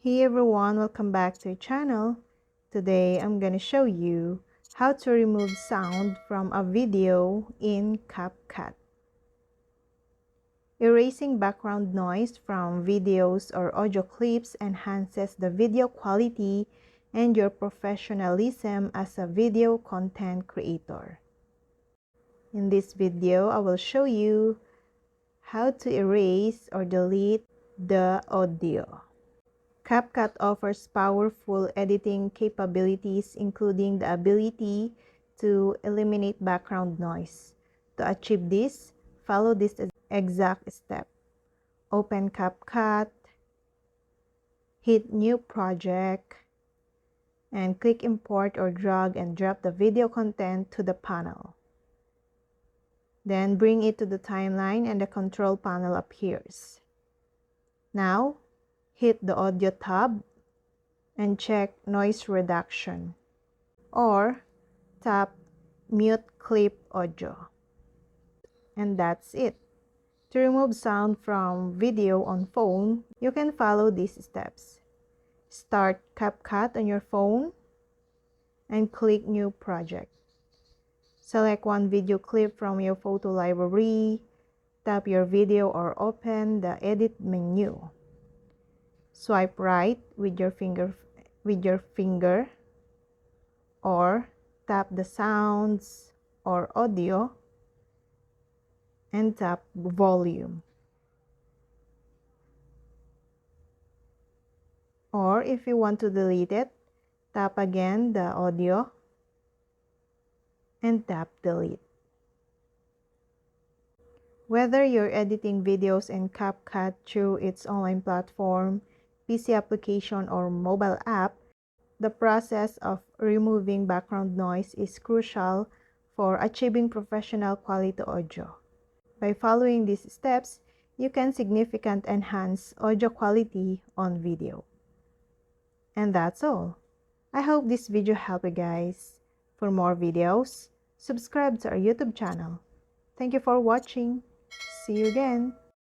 Hey everyone, welcome back to the channel. Today I'm gonna show you how to remove sound from a video in CapCut. Erasing background noise from videos or audio clips enhances the video quality and your professionalism as a video content creator. In this video, I will show you how to erase or delete the audio. CapCut offers powerful editing capabilities, including the ability to eliminate background noise. To achieve this, follow this exact step. Open CapCut, hit New Project, and click Import or drag and drop the video content to the panel. Then bring it to the timeline and the control panel appears. Now, hit the Audio tab and check Noise Reduction, or tap Mute Clip Audio. And that's it. To remove sound from video on phone, you can follow these steps. Start CapCut on your phone and click New Project. Select one video clip from your photo library, tap your video or open the Edit menu. Swipe right with your finger or tap the sounds or audio and tap volume. Or if you want to delete it, tap again the audio and tap delete. Whether you're editing videos in CapCut through its online platform, PC application, or mobile app, the process of removing background noise is crucial for achieving professional quality audio. By following these steps, you can significantly enhance audio quality on video. And that's all. I hope this video helped you guys. For more videos, subscribe to our YouTube channel. Thank you for watching. See you again.